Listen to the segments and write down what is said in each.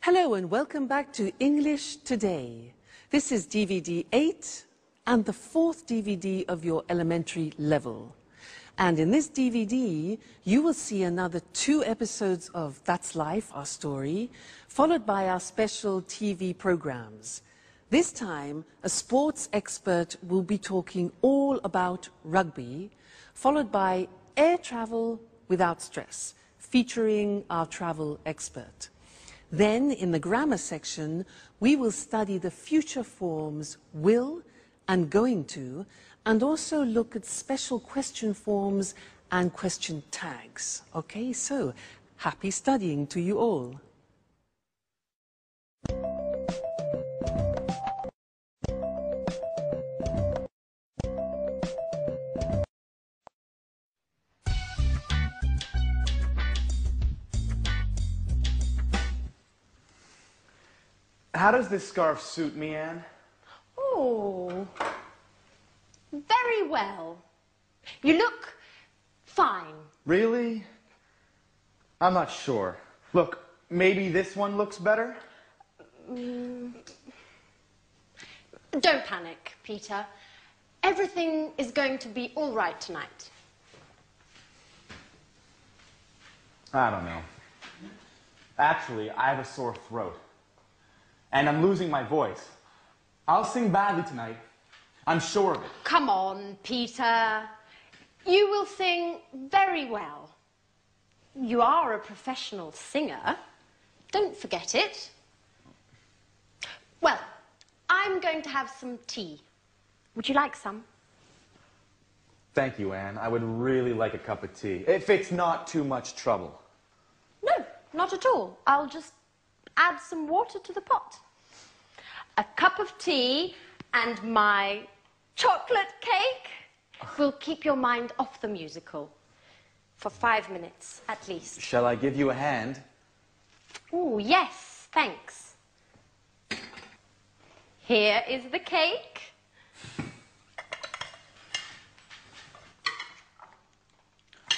Hello and welcome back to English Today. This is DVD 8 and the fourth DVD of your elementary level. And in this DVD, you will see another 2 episodes of That's Life, our story, followed by our special TV programs. This time, a sports expert will be talking all about rugby, followed by air travel without stress, featuring our travel expert. Then, in the grammar section, we will study the future forms will and going to, and also look at special question forms and question tags. Okay, so happy studying to you all. How does this scarf suit me, Anne? Oh, very well. You look fine. Really? I'm not sure. Look, maybe this one looks better? Don't panic, Peter. Everything is going to be all right tonight. I don't know. Actually, I have a sore throat. And I'm losing my voice. I'll sing badly tonight. I'm sure of it. Come on, Peter. You will sing very well. You are a professional singer. Don't forget it. Well, I'm going to have some tea. Would you like some? Thank you, Anne. I would really like a cup of tea, if it's not too much trouble. No, not at all. I'll just add some water to the pot. A cup of tea and my chocolate cake will keep your mind off the musical for 5 minutes at least. Shall I give you a hand? Oh, yes, thanks. Here is the cake.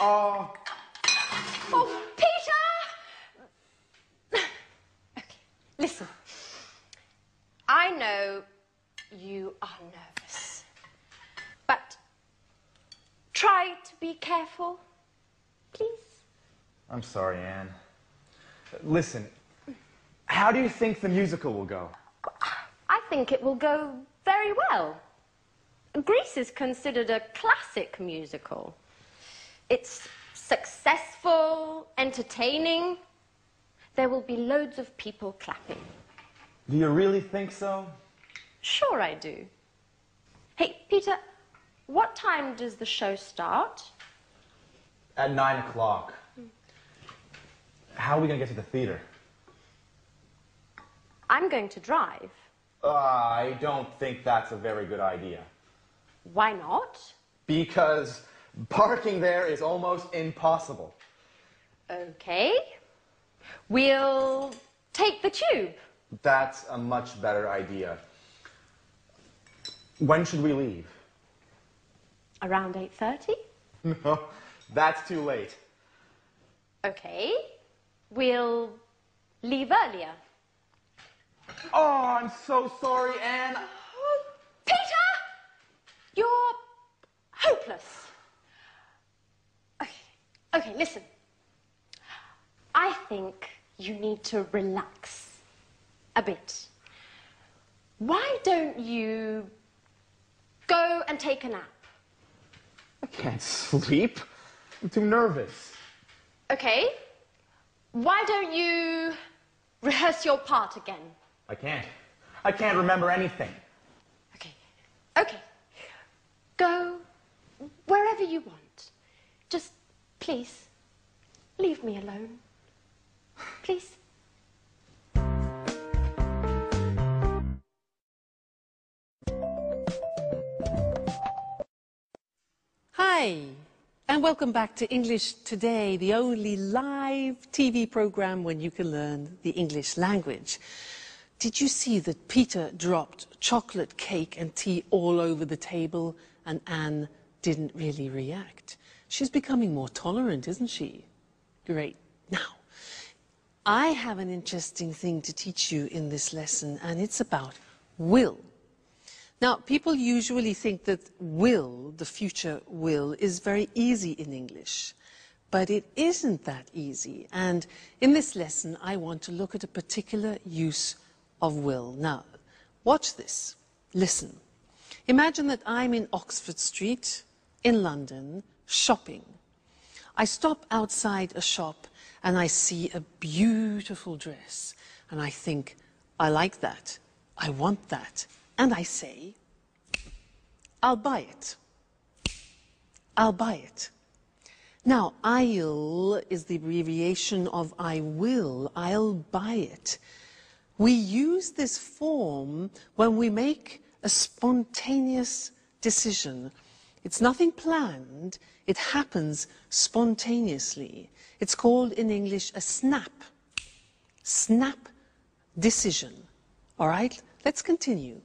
Oh, Oh, Peter! Okay, listen. I know you are nervous, but try to be careful, please. I'm sorry, Anne. Listen, how do you think the musical will go? I think it will go very well. Grease is considered a classic musical. It's successful, entertaining. There will be loads of people clapping. Do you really think so? Sure I do. Hey, Peter, what time does the show start? At 9 o'clock. How are we going to get to the theater? I'm going to drive. I don't think that's a very good idea. Why not? Because parking there is almost impossible. Okay. We'll take the tube. That's a much better idea. When should we leave? Around 8:30? No, that's too late. Okay. We'll leave earlier. Oh, I'm so sorry, Anne. Peter! You're hopeless. Okay, listen. I think you need to relax a bit. Why don't you go and take a nap? I can't sleep. I'm too nervous. Okay. Why don't you rehearse your part again? I can't. I can't remember anything. Okay. Go wherever you want. Just, please, leave me alone. Please. Hi, and welcome back to English Today, the only live TV program when you can learn the English language. Did you see that Peter dropped chocolate cake and tea all over the table and Anne didn't really react? She's becoming more tolerant, isn't she? Great. Now, I have an interesting thing to teach you in this lesson, and it's about will. Now, people usually think that will, the future will, is very easy in English. But it isn't that easy. And in this lesson, I want to look at a particular use of will. Now, watch this. Listen. Imagine that I'm in Oxford Street in London shopping. I stop outside a shop and I see a beautiful dress. And I think, I like that. I want that. And I say, I'll buy it. I'll buy it. Now, I'll is the abbreviation of I will. I'll buy it. We use this form when we make a spontaneous decision. It's nothing planned. It happens spontaneously. It's called in English a snap. Snap decision. All right? Let's continue.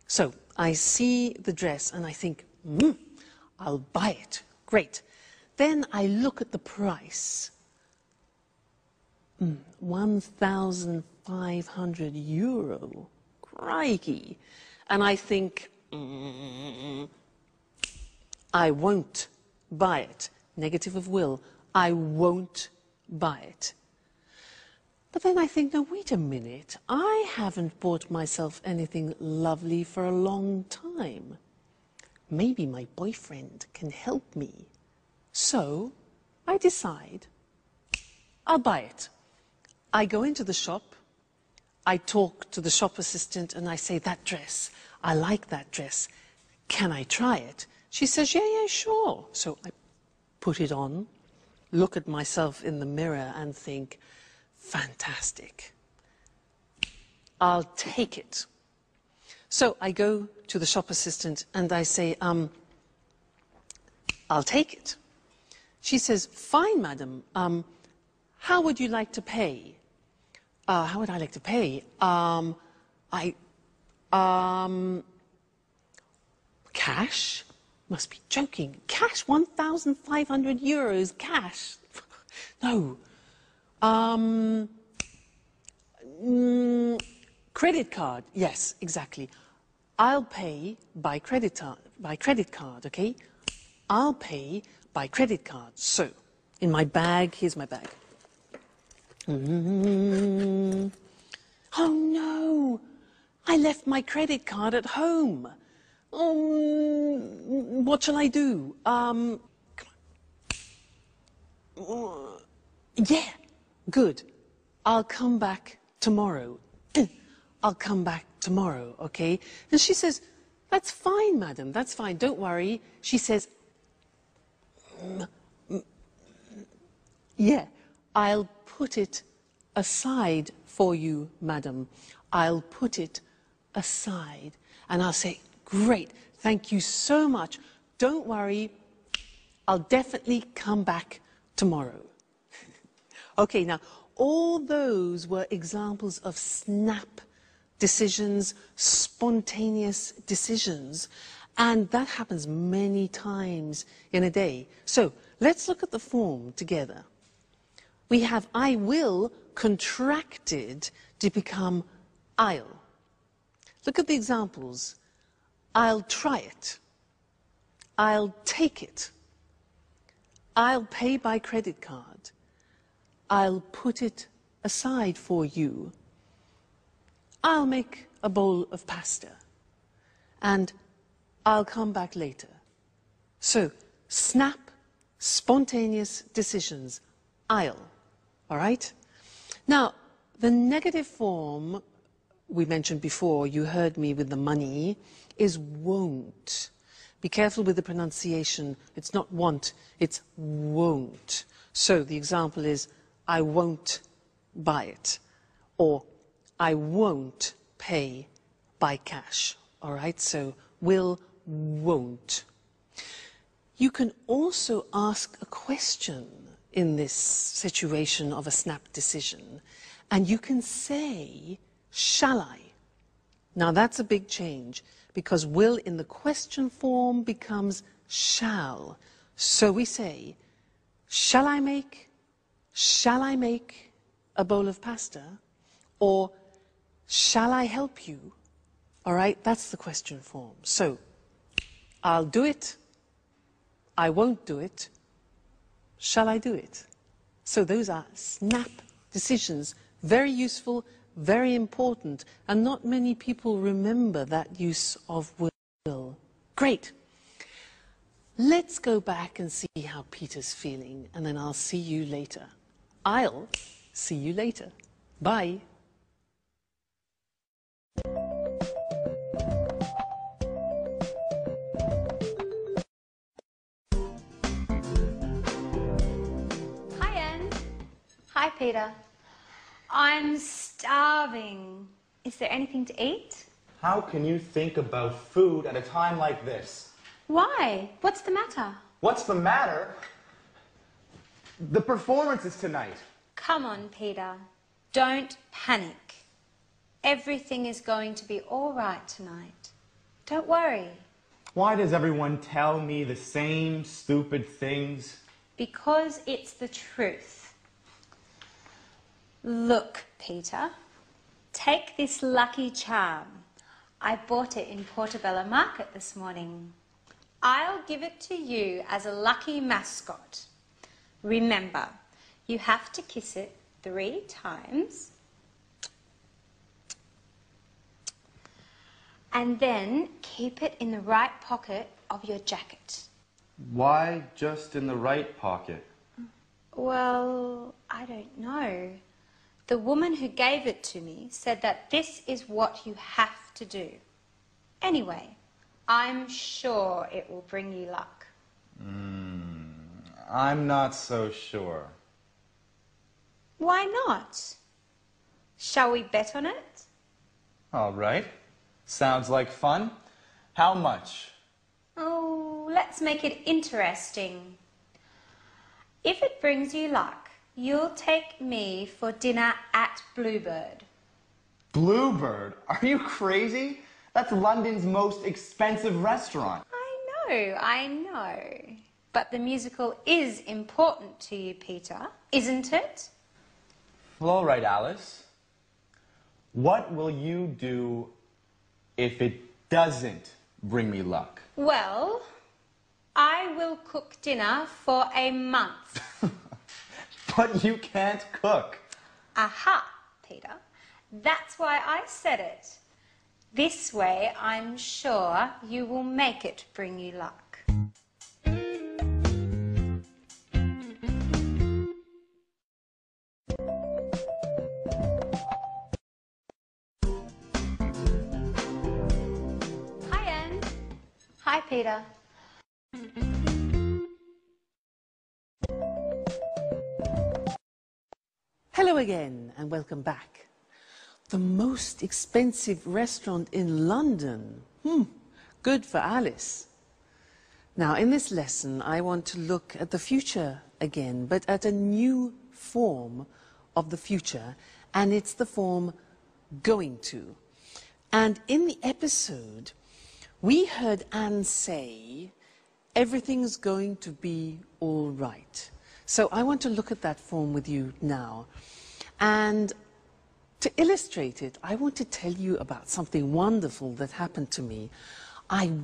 So, I see the dress and I think, I'll buy it. Great. Then I look at the price. 1,500 euro. Crikey. And I think, I won't buy it. Negative of will. I won't buy it. But then I think, now wait a minute. I haven't bought myself anything lovely for a long time. Maybe my boyfriend can help me. So I decide I'll buy it. I go into the shop, I talk to the shop assistant and I say, that dress, I like that dress. Can I try it? She says, yeah, sure. So I put it on, look at myself in the mirror and think, fantastic. I'll take it. So I go to the shop assistant and I say, I'll take it. She says, fine, madam. How would you like to pay? How would I like to pay? Cash? Must be joking. Cash? 1,500 euros cash? No. Credit card? Yes, exactly. I'll pay by credit card, okay? I'll pay by credit card. So, in my bag, here's my bag. Oh no! I left my credit card at home. What shall I do? Come on. Yeah, good. I'll come back tomorrow. I'll come back tomorrow, okay? And she says, that's fine, madam, that's fine, don't worry. She says, yeah, I'll put it aside for you, madam. I'll put it aside. And I'll say, great, thank you so much. Don't worry, I'll definitely come back tomorrow. Okay, now, all those were examples of snap decisions, spontaneous decisions, and that happens many times in a day. So, let's look at the form together. We have I will contracted to become I'll. Look at the examples. I'll try it. I'll take it. I'll pay by credit card. I'll put it aside for you. I'll make a bowl of pasta. And I'll come back later. So, snap, spontaneous decisions. I'll. All right? Now, the negative form we mentioned before, you heard me with the money, is won't. Be careful with the pronunciation. It's not want, it's won't. So the example is, I won't buy it. Or, I won't pay by cash. All right? So, will, won't. You can also ask a question in this situation of a snap decision. And you can say, shall I? Now that's a big change because will in the question form becomes shall. So we say, shall I make a bowl of pasta? Or shall I help you? All right, that's the question form. So, I'll do it. I won't do it. Shall I do it? So those are snap decisions, very useful, very important, and not many people remember that use of will. Great. Let's go back and see how Peter's feeling, and then I'll see you later. I'll see you later. Bye. Hi, Anne. Hi, Peter. I'm starving. Is there anything to eat? How can you think about food at a time like this? Why? What's the matter? What's the matter? The performance is tonight. Come on, Peter. Don't panic. Everything is going to be all right tonight. Don't worry. Why does everyone tell me the same stupid things? Because it's the truth. Look, Peter. Take this lucky charm. I bought it in Portobello Market this morning. I'll give it to you as a lucky mascot. Remember, you have to kiss it 3 times. And then keep it in the right pocket of your jacket. Why just in the right pocket? Well, I don't know. The woman who gave it to me said that this is what you have to do. Anyway, I'm sure it will bring you luck. I'm not so sure. Why not? Shall we bet on it? All right. Sounds like fun. How much? Oh, let's make it interesting. If it brings you luck, you'll take me for dinner at Bluebird. Bluebird? Are you crazy? That's London's most expensive restaurant. I know. But the musical is important to you, Peter, isn't it? Well, all right, Alice. What will you do if it doesn't bring me luck? Well, I will cook dinner for a month. But you can't cook. Aha, Peter. That's why I said it. This way, I'm sure you will make it bring you luck. Hi, Anne. Hi, Peter. Hello again, and welcome back. The most expensive restaurant in London. Good for Alice. Now, in this lesson, I want to look at the future again, but at a new form of the future, and it's the form going to. And in the episode, we heard Anne say, everything's going to be all right. So I want to look at that form with you now. And to illustrate it, I want to tell you about something wonderful that happened to me. I've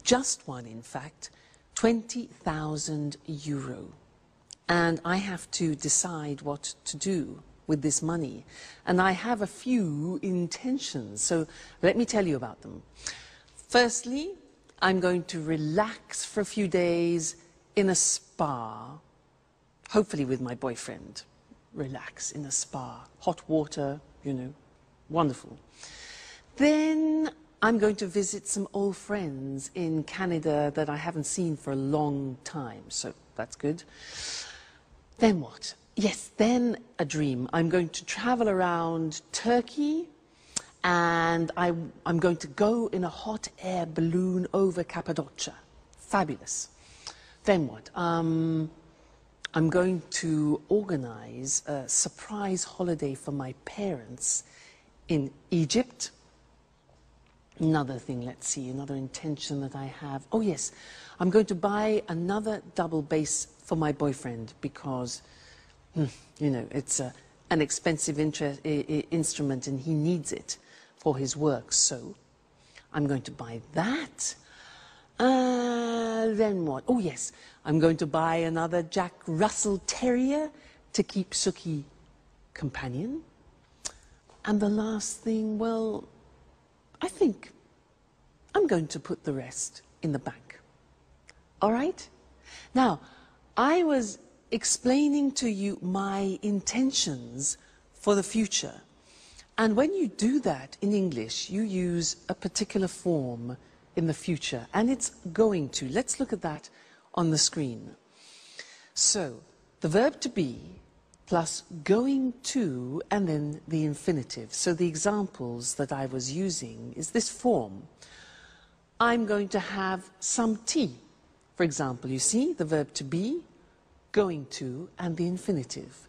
just won, in fact, 20,000 euro. And I have to decide what to do with this money. And I have a few intentions, so let me tell you about them. Firstly, I'm going to relax for a few days in a spa, hopefully with my boyfriend. Relax in a spa, hot water, you know, wonderful. Then I'm going to visit some old friends in Canada that I haven't seen for a long time, so that's good. Then what? Yes, then a dream. I'm going to travel around Turkey, and I'm going to go in a hot air balloon over Cappadocia. Fabulous. Then what? I'm going to organize a surprise holiday for my parents in Egypt. Another thing, let's see, another intention that I have. Oh yes, I'm going to buy another double bass for my boyfriend because You know, it's an expensive instrument and he needs it for his work, so I'm going to buy that. Then what? Oh, yes, I'm going to buy another Jack Russell Terrier to keep Suki companion. And the last thing, well, I think I'm going to put the rest in the bank. All right? Now, I was explaining to you my intentions for the future. And when you do that in English, you use a particular form in the future, and it's going to. Let's look at that on the screen. So, the verb to be plus going to and then the infinitive. So the examples that I was using is this form. I'm going to have some tea. For example, you see the verb to be, going to, and the infinitive.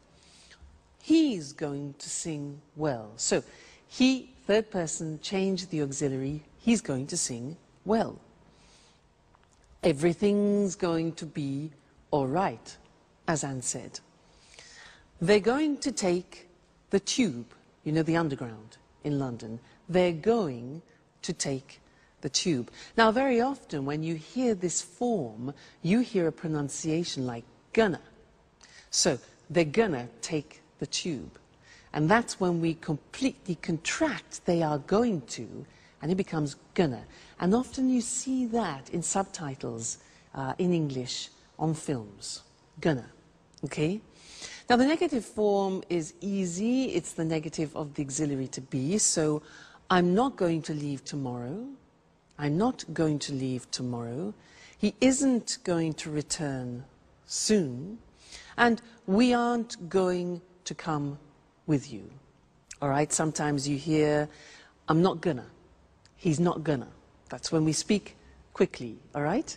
He's going to sing well. So he, third person, changed the auxiliary. He's going to sing well. Everything's going to be all right, as Anne said. They're going to take the tube, you know, the underground in London. They're going to take the tube. Now, very often when you hear this form, you hear a pronunciation like gonna. So, they're gonna take the tube. And that's when we completely contract they are going to, and it becomes gonna. And often you see that in subtitles in English on films. Gonna. Okay? Now, the negative form is easy. It's the negative of the auxiliary to be. So, I'm not going to leave tomorrow. I'm not going to leave tomorrow. He isn't going to return soon. And we aren't going to come with you. All right? Sometimes you hear, I'm not gonna. He's not gonna. That's when we speak quickly. All right?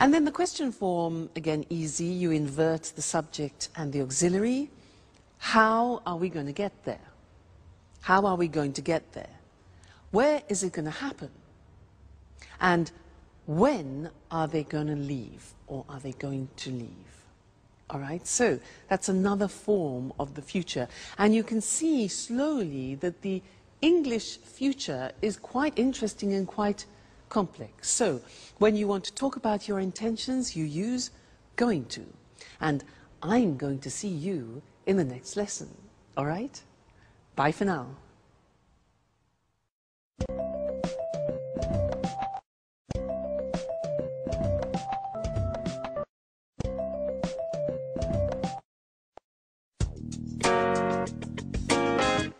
And then the question form, again, easy. You invert the subject and the auxiliary. How are we going to get there? How are we going to get there? Where is it going to happen? And when are they going to leave, or are they going to leave? All right, so that's another form of the future. And you can see slowly that the English future is quite interesting and quite complex. So when you want to talk about your intentions, you use going to. And I'm going to see you in the next lesson. All right? Bye for now.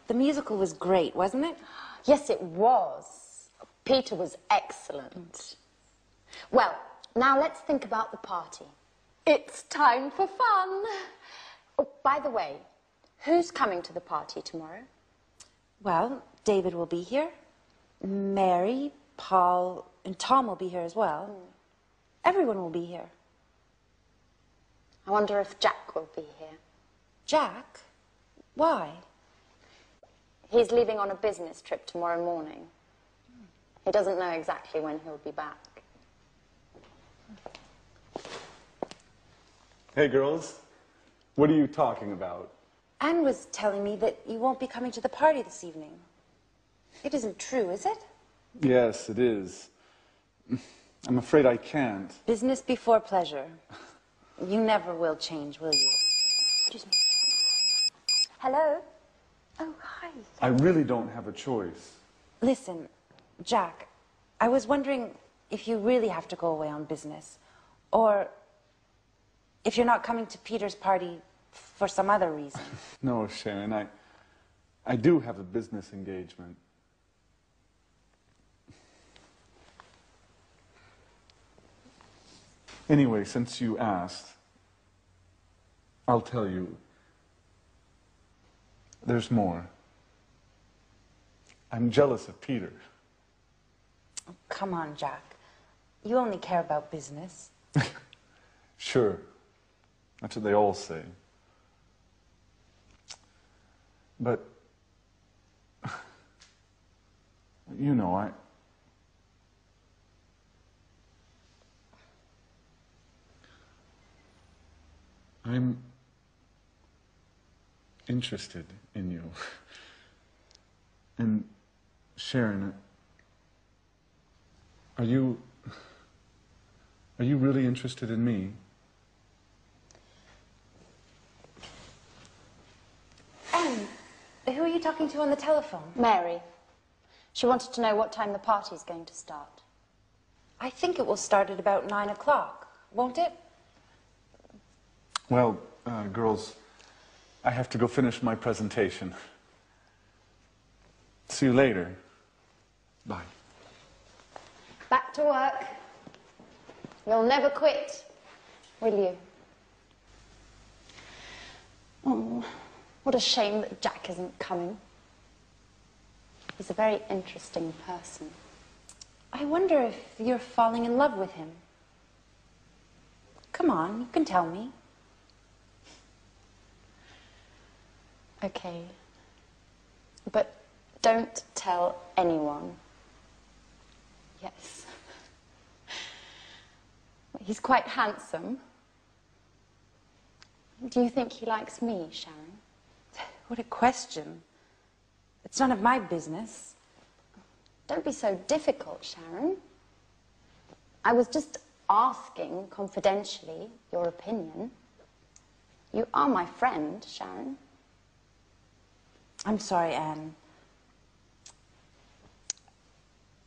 The musical was great, wasn't it? Yes, it was. Peter was excellent. Well, now let's think about the party. It's time for fun. Oh, by the way, who's coming to the party tomorrow? Well, David will be here. Mary, Paul, and Tom will be here as well. Everyone will be here. I wonder if Jack will be here. Jack? Why? He's leaving on a business trip tomorrow morning. He doesn't know exactly when he'll be back. Hey, girls. What are you talking about? Anne was telling me that you won't be coming to the party this evening. It isn't true, is it? Yes, it is. I'm afraid I can't. Business before pleasure. You never will change, will you? Excuse me. Hello? Oh, hi. I really don't have a choice. Listen, Jack, I was wondering if you really have to go away on business, or if you're not coming to Peter's party for some other reason. No, Sharon, I do have a business engagement. Anyway, since you asked, I'll tell you. There's more. I'm jealous of Peter. Oh, come on, Jack. You only care about business. Sure. That's what they all say. But, you know, interested in you. And Sharon, are you really interested in me? Anne, who are you talking to on the telephone? Mary. She wanted to know what time the party's going to start. I think it will start at about 9 o'clock, won't it? Well, girls, I have to go finish my presentation. See you later. Bye. Back to work. You'll never quit, will you? Oh, what a shame that Jack isn't coming. He's a very interesting person. I wonder if you're falling in love with him. Come on, you can tell me. Okay. But don't tell anyone. Yes. He's quite handsome. Do you think he likes me, Sharon? What a question. It's none of my business. Don't be so difficult, Sharon. I was just asking, confidentially, your opinion. You are my friend, Sharon. I'm sorry, Anne.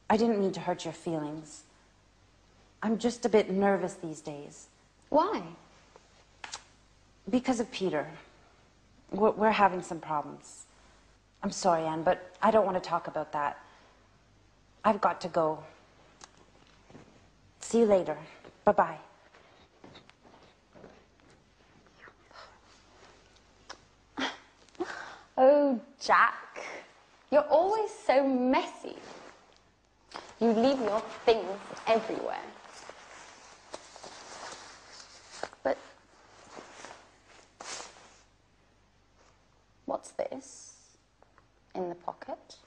I didn't mean to hurt your feelings. I'm just a bit nervous these days. Why? Because of Peter. We're having some problems. I'm sorry, Anne, but I don't want to talk about that. I've got to go. See you later. Bye-bye. Oh, Jack, you're always so messy. You leave your things everywhere. But what's this in the pocket?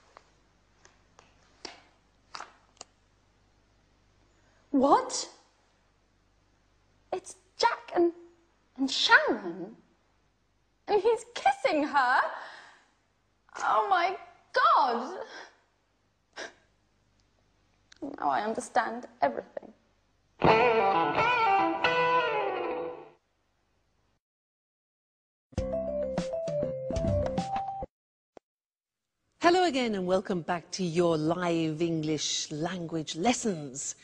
What? It's Jack and Sharon. And he's kissing her. Oh my God. Now I understand everything. Hello again and welcome back to your live English language lessons.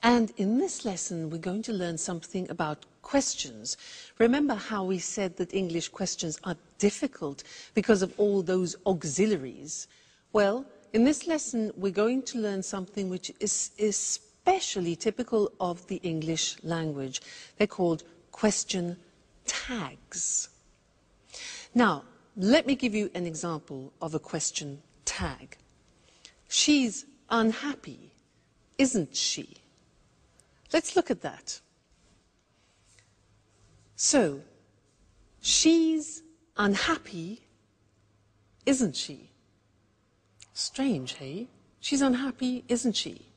And in this lesson, we're going to learn something about questions. Remember how we said that English questions are difficult because of all those auxiliaries? Well, in this lesson, we're going to learn something which is especially typical of the English language. They're called question tags. Now, let me give you an example of a question tag. She's unhappy, isn't she? Let's look at that. So, she's unhappy, isn't she? Strange, hey? She's unhappy, isn't she?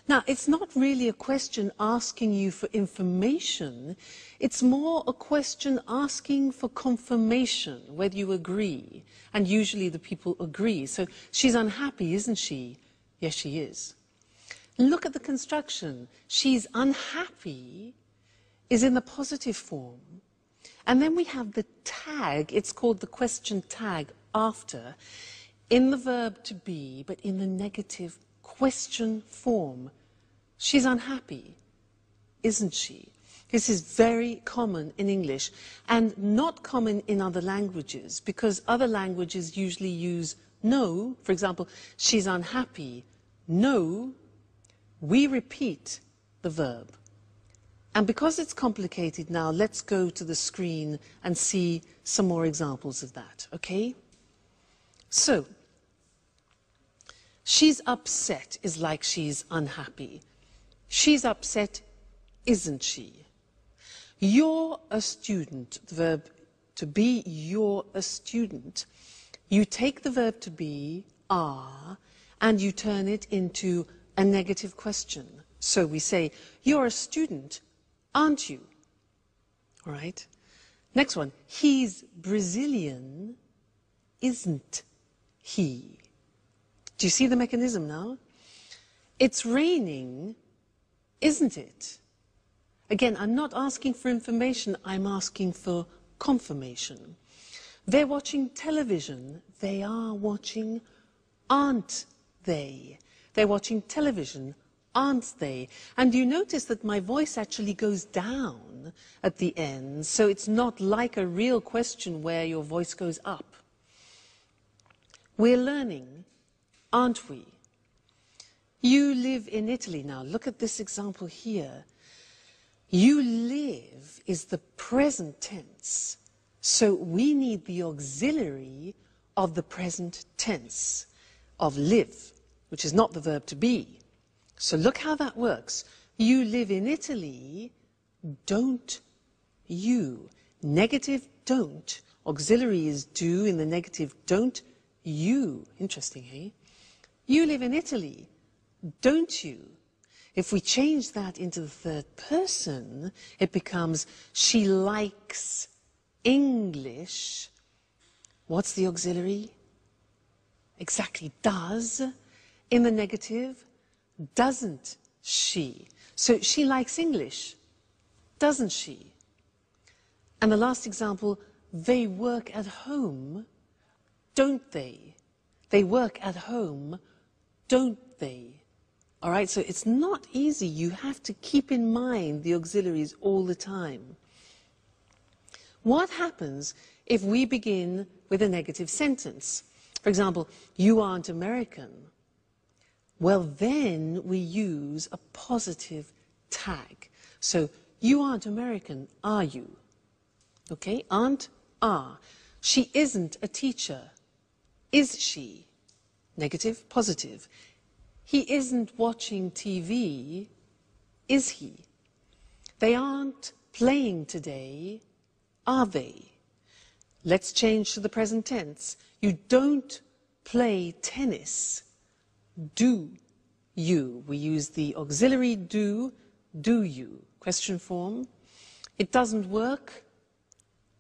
Now, it's not really a question asking you for information. It's more a question asking for confirmation, whether you agree. And usually the people agree. So, she's unhappy, isn't she? Yes, she is. Look at the construction. She's unhappy is in the positive form. And then we have the tag. It's called the question tag after, in the verb to be, but in the negative question form. She's unhappy, isn't she? This is very common in English and not common in other languages because other languages usually use no. For example, she's unhappy. No. We repeat the verb. And because it's complicated now, let's go to the screen and see some more examples of that, okay? So, she's upset is like she's unhappy. She's upset, isn't she? You're a student, the verb to be, you're a student. You take the verb to be, are, and you turn it into a negative question. So we say, you're a student, aren't you? All right? Next one. He's Brazilian, isn't he? Do you see the mechanism now? It's raining, isn't it? Again, I'm not asking for information, I'm asking for confirmation. They're watching television. They are watching, aren't they? They're watching television, aren't they? And you notice that my voice actually goes down at the end, so it's not like a real question where your voice goes up. We're learning, aren't we? You live in Italy. Now, look at this example here. You live is the present tense, so we need the auxiliary of the present tense, of live, which is not the verb to be. So look how that works. You live in Italy, don't you? Negative don't. Auxiliary is do in the negative don't you. Interesting, hey? You live in Italy, don't you? If we change that into the third person, it becomes she likes English. What's the auxiliary? Exactly, does. In the negative, doesn't she? So she likes English, doesn't she? And the last example, they work at home, don't they? They work at home, don't they? All right, so it's not easy. You have to keep in mind the auxiliaries all the time. What happens if we begin with a negative sentence? For example, you aren't American. Well, then we use a positive tag. So, you aren't American, are you? Okay, aren't, are. She isn't a teacher. Is she? Negative, positive. He isn't watching TV, is he? They aren't playing today, are they? Let's change to the present tense. You don't play tennis, do you? We use the auxiliary do you? Question form. It doesn't work,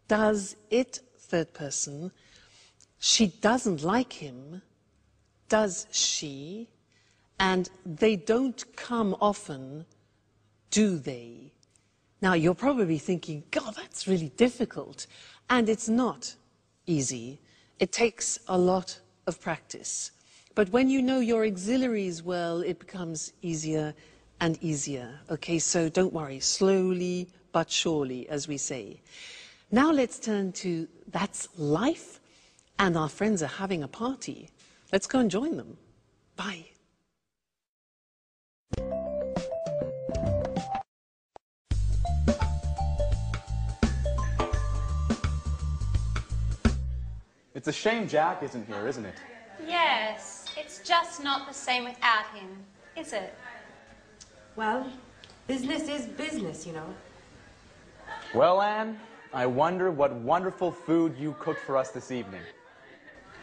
does it? Third person. She doesn't like him, does she? And they don't come often, do they? Now, you're probably thinking, God, that's really difficult. And it's not easy. It takes a lot of practice. But when you know your auxiliaries well, it becomes easier and easier. Okay, so don't worry, slowly but surely, as we say. Now let's turn to that's life, and our friends are having a party. Let's go and join them. Bye. It's a shame Jack isn't here, isn't it? Yes, it's just not the same without him, is it? Well, business is business, you know. Well, Anne, I wonder what wonderful food you cooked for us this evening.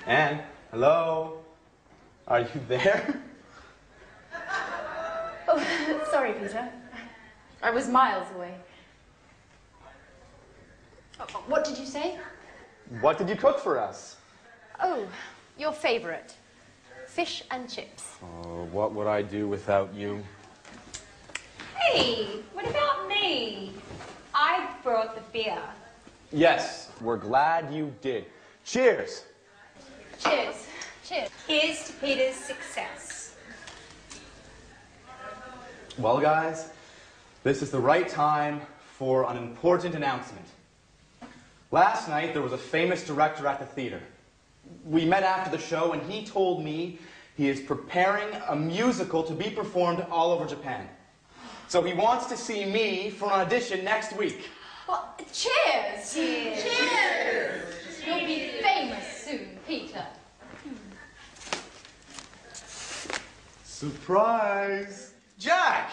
Anne, hello? Are you there? Oh, sorry, Peter. I was miles away. What did you say? What did you cook for us? Oh, your favorite. Fish and chips. Oh, what would I do without you? Hey, what about me? I brought the beer. Yes, we're glad you did. Cheers! Cheers. Cheers. Here's to Peter's success. Well, guys, this is the right time for an important announcement. Last night, there was a famous director at the theater. We met after the show, and he told me he is preparing a musical to be performed all over Japan. So he wants to see me for an audition next week. Well, cheers. Cheers. Cheers. You'll be famous soon, Peter. Surprise! Jack!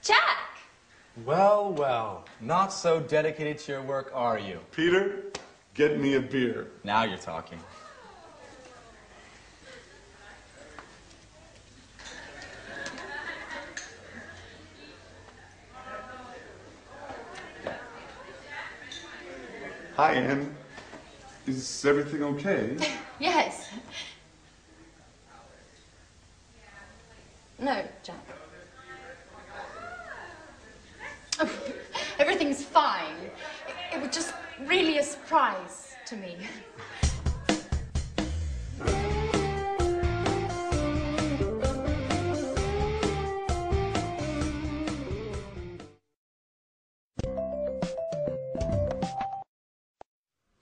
Jack! Well, well, not so dedicated to your work, are you? Peter, get me a beer. Now you're talking. Hi, Anne. Is everything okay? Yes. No, Jack. Oh, everything's fine. It was just really a surprise to me.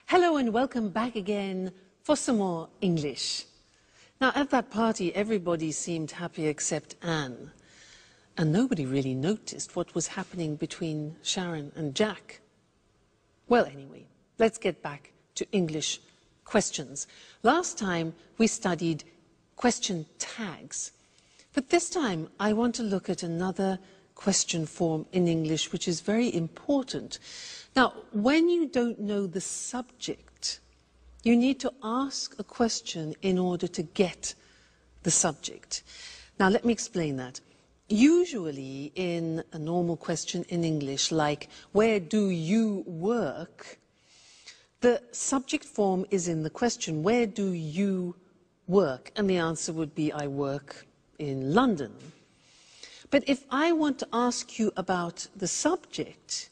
Hello and welcome back again for some more English. Now, at that party, everybody seemed happy except Anne. And nobody really noticed what was happening between Sharon and Jack. Well, anyway, let's get back to English questions. Last time we studied question tags. But this time I want to look at another question form in English which is very important. Now, when you don't know the subject, you need to ask a question in order to get the subject. Now, let me explain that. Usually in a normal question in English, like, where do you work? The subject form is in the question, where do you work? And the answer would be, I work in London. But if I want to ask you about the subject,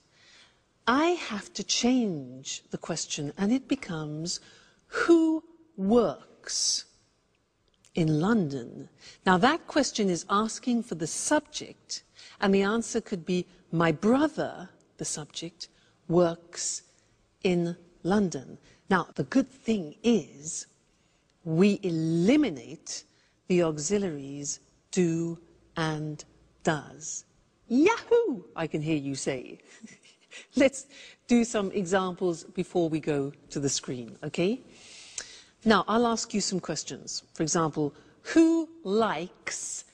I have to change the question and it becomes, who works in London? Now that question is asking for the subject and the answer could be, my brother, the subject, works in London. Now the good thing is we eliminate the auxiliaries do and does. Yahoo! I can hear you say. Let's do some examples before we go to the screen, okay? Now, I'll ask you some questions. For example, who likes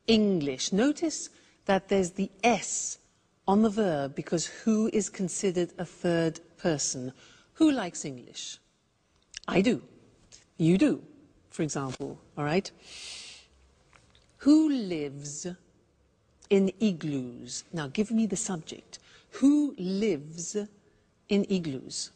English? Notice that there's the S on the verb because who is considered a third person. Who likes English? I do. You do, for example, all right? Who lives in igloos? Now, give me the subject. Who lives in igloos?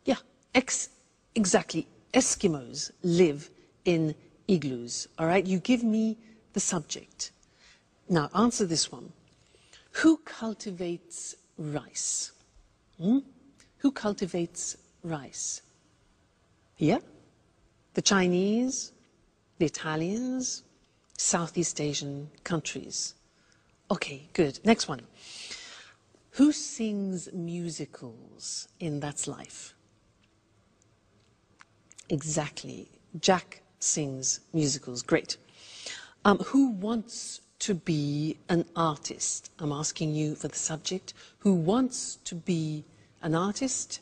Yeah, exactly. Eskimos live in igloos, all right? You give me the subject. Now, answer this one. Who cultivates rice? Who cultivates rice? Yeah? The Chinese, the Italians, Southeast Asian countries. Okay, good. Next one. Who sings musicals in That's Life? Exactly. Jack sings musicals. Great. Who wants to be an artist? I'm asking you for the subject. Who wants to be an artist?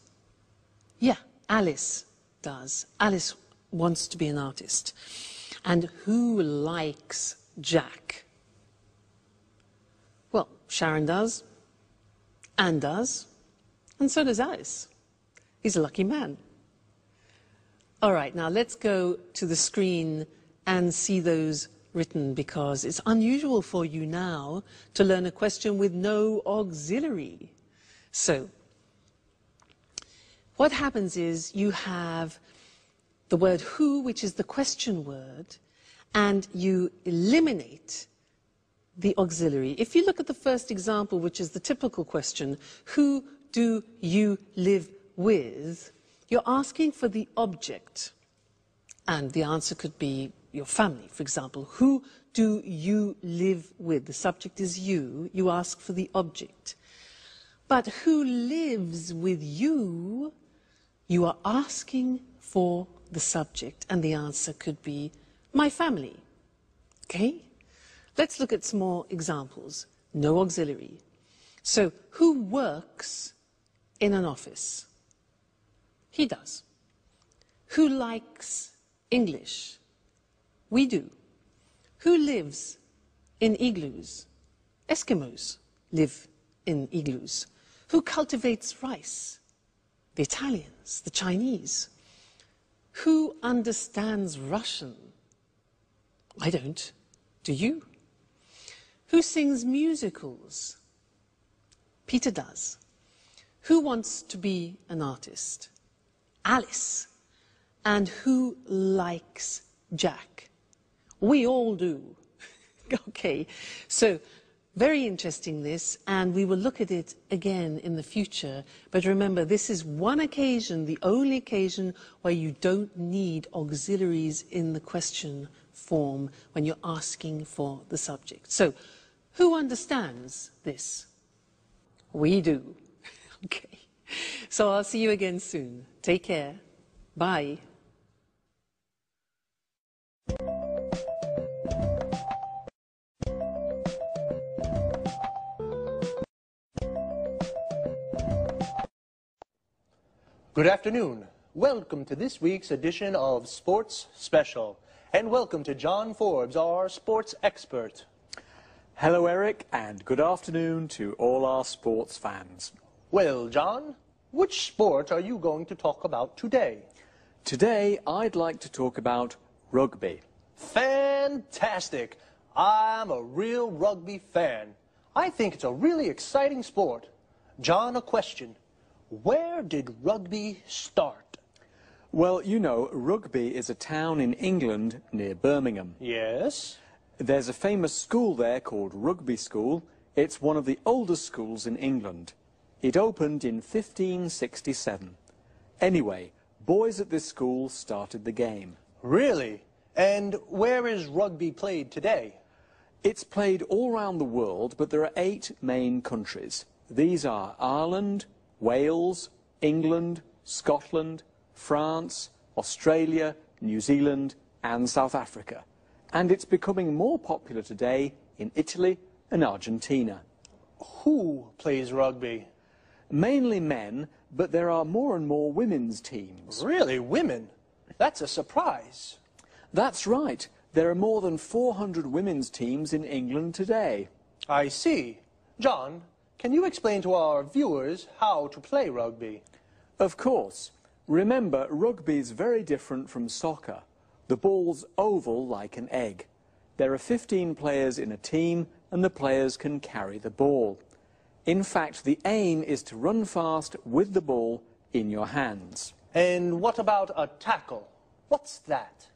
Yeah, Alice does. Alice wants to be an artist. And who likes Jack? Well, Sharon does. Anne does, and so does Alice. He's a lucky man. All right, now let's go to the screen and see those written because it's unusual for you now to learn a question with no auxiliary. So, what happens is you have the word who, which is the question word, and you eliminate the auxiliary. If you look at the first example, which is the typical question, who do you live with? You're asking for the object. And the answer could be your family, for example. Who do you live with? The subject is you. You ask for the object. But who lives with you? You are asking for the subject. And the answer could be my family. Okay? Let's look at some more examples. No auxiliary. So, who works in an office? He does. Who likes English? We do. Who lives in igloos? Eskimos live in igloos. Who cultivates rice? The Italians, the Chinese. Who understands Russian? I don't. Do you? Who sings musicals? Peter does. Who wants to be an artist? Alice. And who likes Jack? We all do. Okay, so very interesting this, and we will look at it again in the future. But remember, this is one occasion, the only occasion where you don't need auxiliaries in the question form when you're asking for the subject. So, who understands this? We do. Okay. So I'll see you again soon. Take care. Bye. Good afternoon. Welcome to this week's edition of Sports Special. And welcome to John Forbes, our sports expert. Hello, Eric, and good afternoon to all our sports fans. Well, John, which sport are you going to talk about today? Today, I'd like to talk about rugby. Fantastic! I'm a real rugby fan. I think it's a really exciting sport. John, a question. Where did rugby start? Well, you know, Rugby is a town in England near Birmingham. Yes? There's a famous school there called Rugby School. It's one of the oldest schools in England. It opened in 1567. Anyway, boys at this school started the game. Really? And where is rugby played today? It's played all around the world, but there are 8 main countries. These are Ireland, Wales, England, Scotland, France, Australia, New Zealand and South Africa. And it's becoming more popular today in Italy and Argentina. Who plays rugby? Mainly men, but there are more and more women's teams. Really, women? That's a surprise. That's right. There are more than 400 women's teams in England today. I see. John, can you explain to our viewers how to play rugby? Of course. Remember, rugby is very different from soccer. The ball's oval like an egg. There are 15 players in a team, and the players can carry the ball. In fact, the aim is to run fast with the ball in your hands. And what about a tackle? What's that?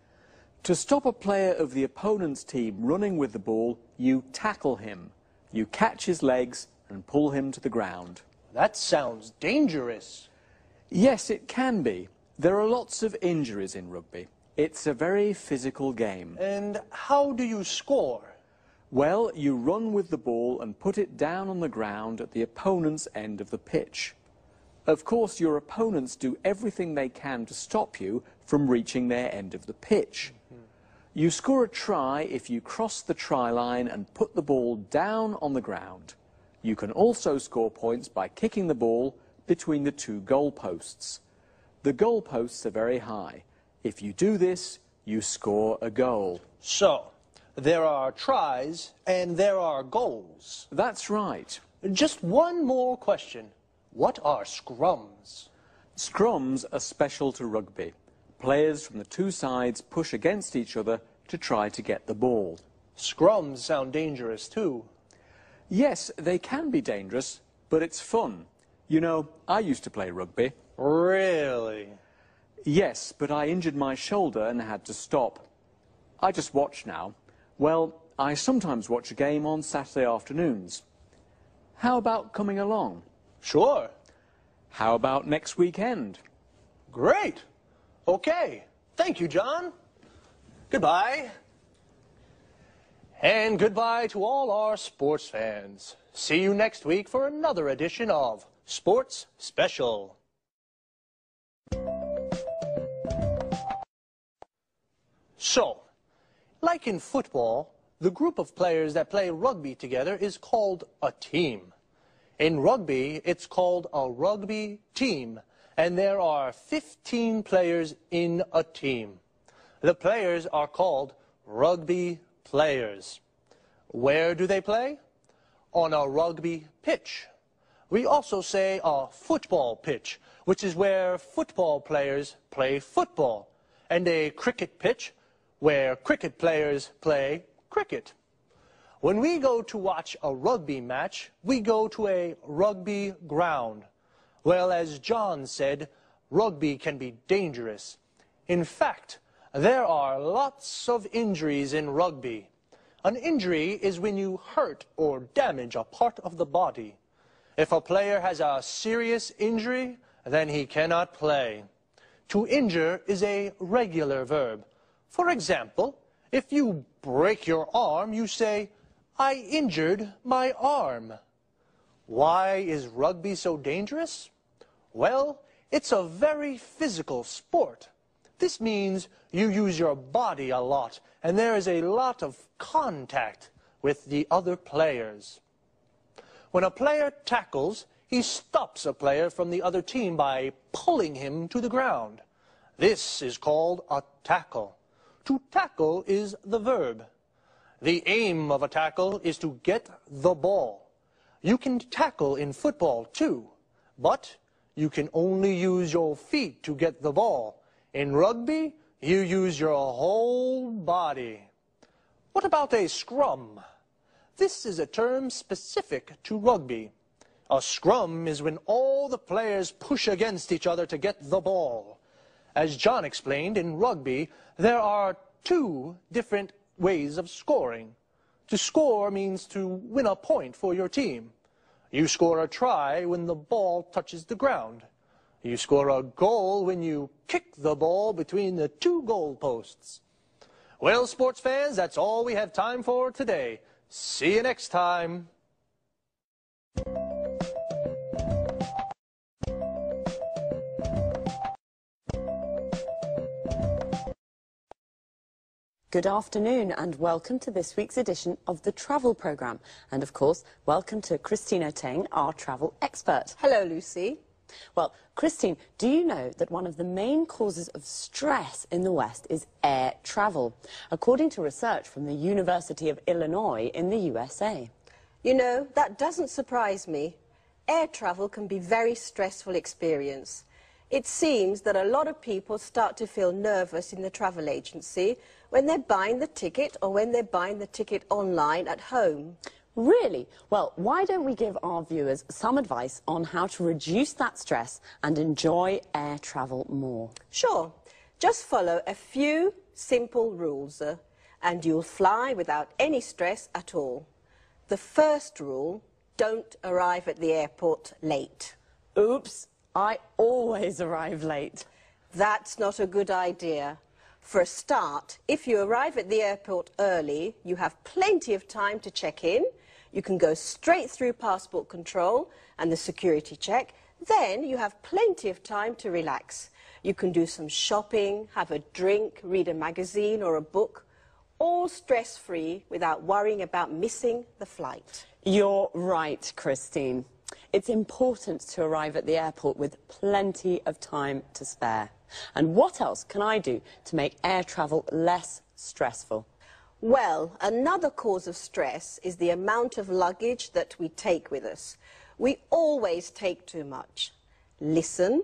To stop a player of the opponent's team running with the ball, you tackle him. You catch his legs and pull him to the ground. That sounds dangerous. Yes, it can be. There are lots of injuries in rugby. It's a very physical game. And how do you score? Well, you run with the ball and put it down on the ground at the opponent's end of the pitch. Of course, your opponents do everything they can to stop you from reaching their end of the pitch. You score a try if you cross the try line and put the ball down on the ground. You can also score points by kicking the ball between the 2 goalposts. The goalposts are very high. If you do this, you score a goal. So, there are tries and there are goals. That's right. Just one more question. What are scrums? Scrums are special to rugby. Players from the 2 sides push against each other to try to get the ball. Scrums sound dangerous too. Yes, they can be dangerous, but it's fun. You know, I used to play rugby. Really? Yes, but I injured my shoulder and had to stop. I just watch now. Well, I sometimes watch a game on Saturday afternoons. How about coming along? Sure. How about next weekend? Great. Okay. Thank you, John. Goodbye. And goodbye to all our sports fans. See you next week for another edition of Sports Special. So, like in football, the group of players that play rugby together is called a team. In rugby, it's called a rugby team, and there are 15 players in a team. The players are called rugby players. Where do they play? On a rugby pitch. We also say a football pitch, which is where football players play football, and a cricket pitch, where cricket players play cricket. When we go to watch a rugby match, we go to a rugby ground. Well, as John said, rugby can be dangerous. In fact, there are lots of injuries in rugby. An injury is when you hurt or damage a part of the body. If a player has a serious injury, then he cannot play. To injure is a regular verb. For example, if you break your arm, you say, "I injured my arm." Why is rugby so dangerous? Well, it's a very physical sport. This means you use your body a lot, and there is a lot of contact with the other players. When a player tackles, he stops a player from the other team by pulling him to the ground. This is called a tackle. To tackle is the verb. The aim of a tackle is to get the ball. You can tackle in football too, but you can only use your feet to get the ball. In rugby, you use your whole body. What about a scrum? This is a term specific to rugby. A scrum is when all the players push against each other to get the ball. As John explained, in rugby, there are two different ways of scoring. To score means to win a point for your team. You score a try when the ball touches the ground. You score a goal when you kick the ball between the two goal posts. Well, sports fans, that's all we have time for today. See you next time. Good afternoon and welcome to this week's edition of the Travel Programme. And of course, welcome to Christina Teng, our travel expert. Hello, Lucy. Well, Christine, do you know that one of the main causes of stress in the West is air travel, according to research from the University of Illinois in the USA? You know, that doesn't surprise me. Air travel can be a very stressful experience. It seems that a lot of people start to feel nervous in the travel agency when they're buying the ticket or when they're buying the ticket online at home. Really? Well, why don't we give our viewers some advice on how to reduce that stress and enjoy air travel more? Sure. Just follow a few simple rules and you'll fly without any stress at all. The first rule, don't arrive at the airport late. Oops, I always arrive late. That's not a good idea. For a start, if you arrive at the airport early, you have plenty of time to check in. You can go straight through passport control and the security check. Then you have plenty of time to relax. You can do some shopping, have a drink, read a magazine or a book, all stress-free without worrying about missing the flight. You're right, Christine. It's important to arrive at the airport with plenty of time to spare. And what else can I do to make air travel less stressful? Well, another cause of stress is the amount of luggage that we take with us. We always take too much. Listen,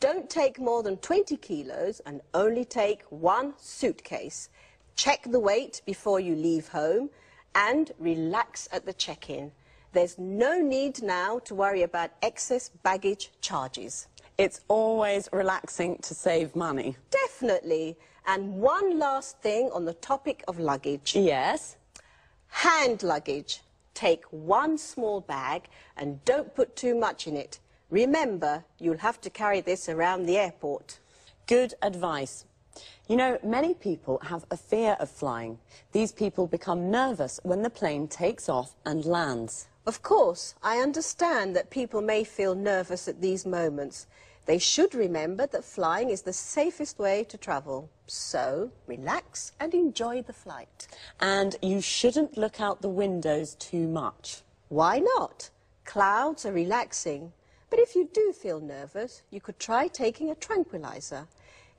don't take more than 20 kilos and only take one suitcase. Check the weight before you leave home and relax at the check-in. There's no need now to worry about excess baggage charges. It's always relaxing to save money. Definitely. And one last thing on the topic of luggage. Yes? Hand luggage. Take one small bag and don't put too much in it. Remember, you'll have to carry this around the airport. Good advice. You know, many people have a fear of flying. These people become nervous when the plane takes off and lands. Of course, I understand that people may feel nervous at these moments. They should remember that flying is the safest way to travel. So, relax and enjoy the flight. And you shouldn't look out the windows too much. Why not? Clouds are relaxing. But if you do feel nervous, you could try taking a tranquilizer.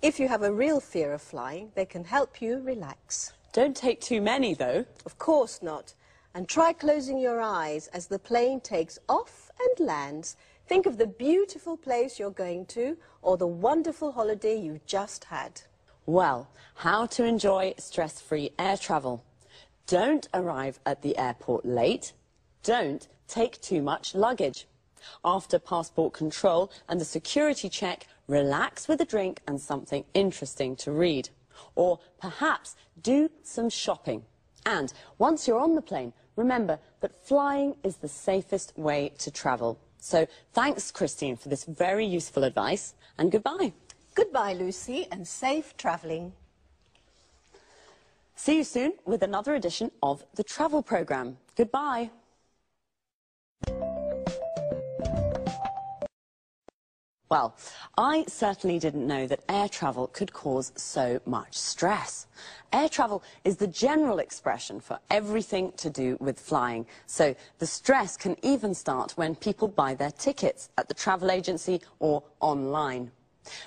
If you have a real fear of flying, they can help you relax. Don't take too many, though. Of course not. And try closing your eyes as the plane takes off and lands. Think of the beautiful place you're going to or the wonderful holiday you just had. Well, how to enjoy stress-free air travel. Don't arrive at the airport late. Don't take too much luggage. After passport control and the security check, relax with a drink and something interesting to read. Or perhaps do some shopping. And once you're on the plane, remember that flying is the safest way to travel. So thanks, Christine, for this very useful advice, and goodbye. Goodbye, Lucy, and safe travelling. See you soon with another edition of the Travel Programme. Goodbye. Well, I certainly didn't know that air travel could cause so much stress. Air travel is the general expression for everything to do with flying. So the stress can even start when people buy their tickets at the travel agency or online.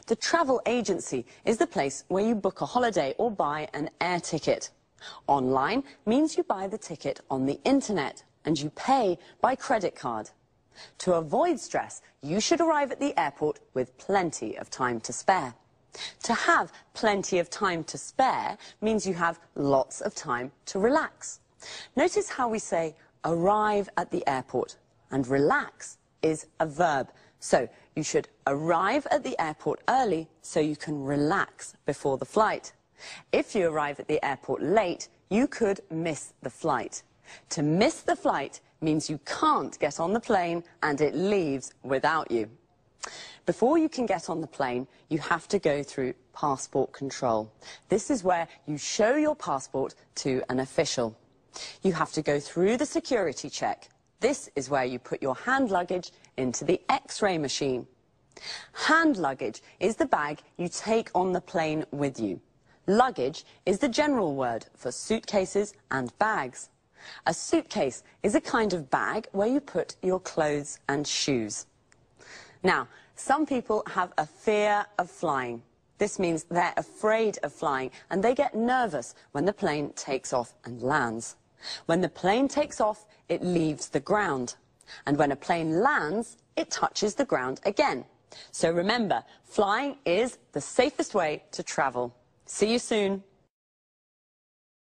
The travel agency is the place where you book a holiday or buy an air ticket. Online means you buy the ticket on the internet and you pay by credit card. To avoid stress, you should arrive at the airport with plenty of time to spare. To have plenty of time to spare means you have lots of time to relax. Notice how we say arrive at the airport, and relax is a verb. So you should arrive at the airport early so you can relax before the flight. If you arrive at the airport late, you could miss the flight. To miss the flight means you can't get on the plane and it leaves without you. Before you can get on the plane, you have to go through passport control. This is where you show your passport to an official. You have to go through the security check. This is where you put your hand luggage into the X-ray machine. Hand luggage is the bag you take on the plane with you. Luggage is the general word for suitcases and bags. A suitcase is a kind of bag where you put your clothes and shoes. Now, some people have a fear of flying. This means they're afraid of flying and they get nervous when the plane takes off and lands. When the plane takes off, it leaves the ground. And when a plane lands, it touches the ground again. So remember, flying is the safest way to travel. See you soon.